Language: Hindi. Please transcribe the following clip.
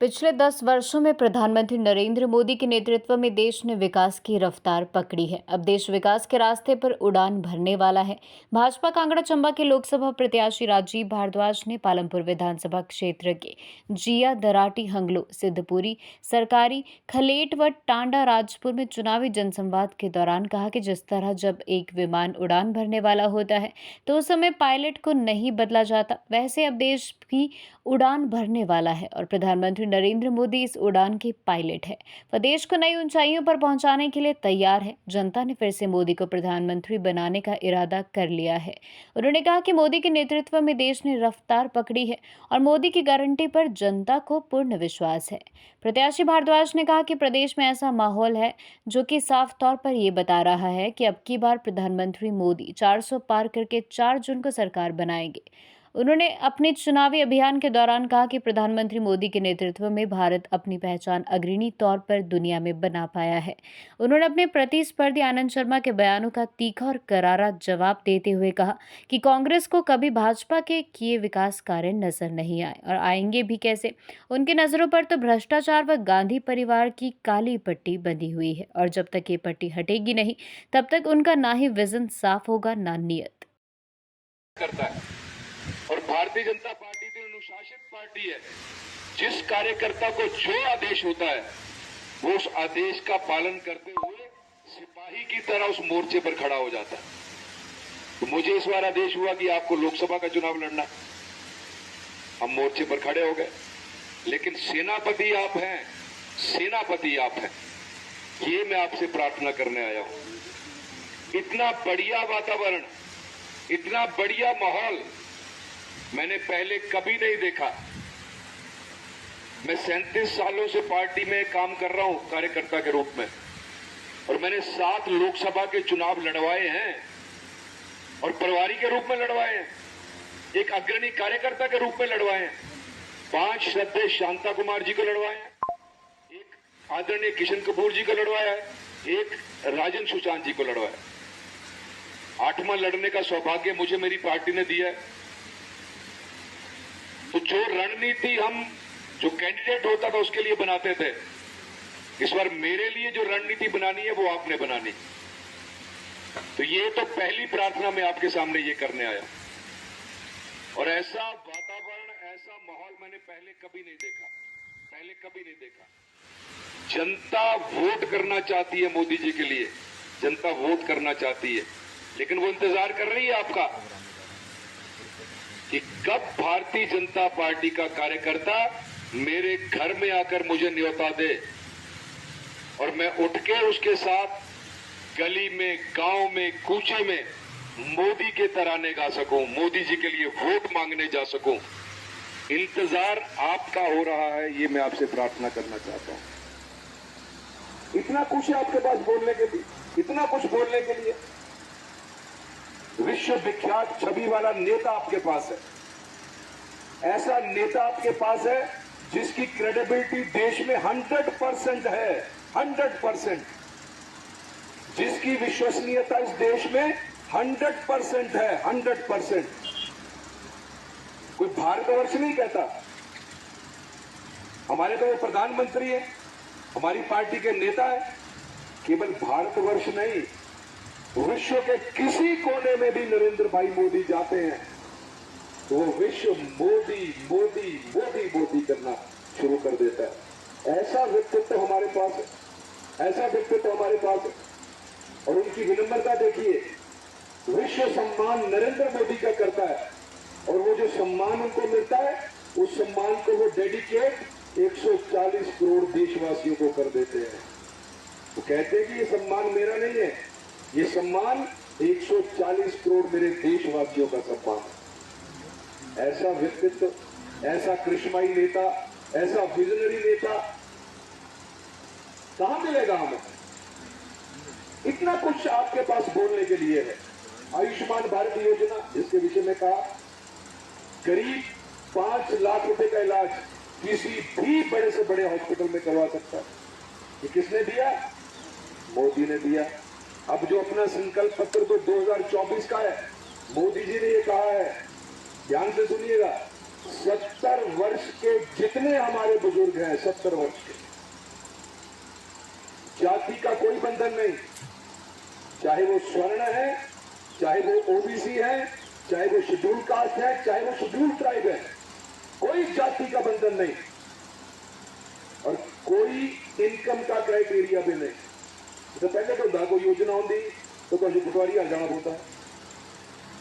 पिछले 10 वर्षों में प्रधानमंत्री नरेंद्र मोदी के नेतृत्व में देश ने विकास की रफ्तार पकड़ी है। अब देश विकास के रास्ते पर उड़ान भरने वाला है। भाजपा कांगड़ा चंबा के लोकसभा प्रत्याशी राजीव भारद्वाज ने पालमपुर विधानसभा क्षेत्र के जिया दराटी हंगलो सिद्धपुरी सरकारी खलेट व टांडा राजपुर में चुनावी जनसंवाद के दौरान कहा कि जिस तरह जब एक विमान उड़ान भरने वाला होता है तो उस समय पायलट को नहीं बदला जाता, वैसे अब देश भी उड़ान भरने वाला है और प्रधानमंत्री नरेंद्र मोदी इस उड़ान के पायलट है। वह देश को नई ऊंचाइयों पर पहुंचाने के लिए तैयार है। जनता ने फिर से मोदी को प्रधानमंत्री बनाने का इरादा कर लिया है। उन्होंने कहा कि मोदी के नेतृत्व में देश ने रफ्तार पकड़ी है और मोदी की गारंटी पर जनता को पूर्ण विश्वास है। प्रत्याशी भारद्वाज ने कहा कि प्रदेश में ऐसा माहौल है जो कि साफ तौर पर ये बता रहा है कि अब की बार प्रधानमंत्री मोदी 400 पार करके 4 जून को सरकार बनाएंगे। उन्होंने अपने चुनावी अभियान के दौरान कहा कि प्रधानमंत्री मोदी के नेतृत्व में भारत अपनी पहचान अग्रणी तौर पर दुनिया में बना पाया है। उन्होंने अपने प्रतिस्पर्धी आनंद शर्मा के बयानों का तीखा और करारा जवाब देते हुए कहा कि कांग्रेस को कभी भाजपा के किए विकास कार्य नजर नहीं आए और आएंगे भी कैसे। उनकी नजरों पर तो भ्रष्टाचार व गांधी परिवार की काली पट्टी बंधी हुई है और जब तक ये पट्टी हटेगी नहीं तब तक उनका ना ही विजन साफ होगा ना नियत करता है। और भारतीय जनता पार्टी की अनुशासित पार्टी है। जिस कार्यकर्ता को जो आदेश होता है वो उस आदेश का पालन करते हुए सिपाही की तरह उस मोर्चे पर खड़ा हो जाता है। तो मुझे इस बार आदेश हुआ कि आपको लोकसभा का चुनाव लड़ना है। हम मोर्चे पर खड़े हो गए, लेकिन सेनापति आप हैं, सेनापति आप हैं, ये मैं आपसे प्रार्थना करने आया हूं। इतना बढ़िया वातावरण, इतना बढ़िया माहौल मैंने पहले कभी नहीं देखा। मैं 37 सालों से पार्टी में काम कर रहा हूं कार्यकर्ता के रूप में, और मैंने 7 लोकसभा के चुनाव लड़वाए हैं और प्रभारी के रूप में लड़वाए हैं, एक अग्रणी कार्यकर्ता के रूप में लड़वाए हैं, 5 श्रद्धेय शांता कुमार जी को लड़वाए हैं, एक आदरणीय किशन कपूर जी को लड़वाया है, एक राजन सुशांत जी को लड़वाया। 8वां लड़ने का सौभाग्य मुझे मेरी पार्टी ने दिया है। तो जो रणनीति हम जो कैंडिडेट होता था उसके लिए बनाते थे, इस बार मेरे लिए जो रणनीति बनानी है वो आपने बनानी। तो ये तो पहली प्रार्थना मैं आपके सामने ये करने आया, और ऐसा वातावरण, ऐसा माहौल मैंने पहले कभी नहीं देखा, पहले कभी नहीं देखा। जनता वोट करना चाहती है मोदी जी के लिए, जनता वोट करना चाहती है, लेकिन वो इंतजार कर रही है आपका कि कब भारतीय जनता पार्टी का कार्यकर्ता मेरे घर में आकर मुझे न्योता दे और मैं उठ के उसके साथ गली में, गांव में, कूचे में मोदी के तराने गा सकूं, मोदी जी के लिए वोट मांगने जा सकूं। इंतजार आपका हो रहा है, ये मैं आपसे प्रार्थना करना चाहता हूं। इतना कुछ है आपके पास बोलने के लिए, इतना कुछ बोलने के लिए। विश्व विख्यात छवि वाला नेता आपके पास है। ऐसा नेता आपके पास है जिसकी क्रेडिबिलिटी देश में 100% है, 100%। जिसकी विश्वसनीयता इस देश में 100% है, 100%। कोई भारतवर्ष नहीं कहता। हमारे तो वो प्रधानमंत्री है, हमारी पार्टी के नेता है। केवल भारतवर्ष नहीं, विश्व के किसी कोने में भी नरेंद्र भाई मोदी जाते हैं तो वो विश्व मोदी मोदी मोदी मोदी करना शुरू कर देता है। ऐसा व्यक्तित्व हमारे पास है, ऐसा व्यक्तित्व हमारे पास है। और उनकी विनम्रता देखिए, विश्व सम्मान नरेंद्र मोदी का करता है, और वो जो सम्मान उनको मिलता है उस सम्मान को वो डेडिकेट 140 करोड़ देशवासियों को कर देते हैं। वो कहते हैं कि ये सम्मान मेरा नहीं है, ये सम्मान 140 करोड़ मेरे देशवासियों का सम्मान है। ऐसा व्यक्तित्व, ऐसा करिश्माई नेता, ऐसा विजनरी नेता कहां मिलेगा हमें? इतना कुछ आपके पास बोलने के लिए है। आयुष्मान भारत योजना, जिसके विषय में कहा, करीब 5 लाख रुपए का इलाज किसी भी बड़े से बड़े हॉस्पिटल में करवा सकता है। ये किसने दिया? मोदी ने दिया। अब जो अपना संकल्प पत्र तो 2024 का है, मोदी जी ने ये कहा है, ध्यान से सुनिएगा, 70 वर्ष के जितने हमारे बुजुर्ग हैं, 70 वर्ष के, जाति का कोई बंधन नहीं, चाहे वो स्वर्ण है, चाहे वो ओबीसी है, चाहे वो शेड्यूल कास्ट है, चाहे वो शेड्यूल ट्राइब है, कोई जाति का बंधन नहीं और कोई इनकम का क्राइटेरिया भी नहीं। तो पहले तो कोई योजना होती तो पटवारी आ जाना होता है।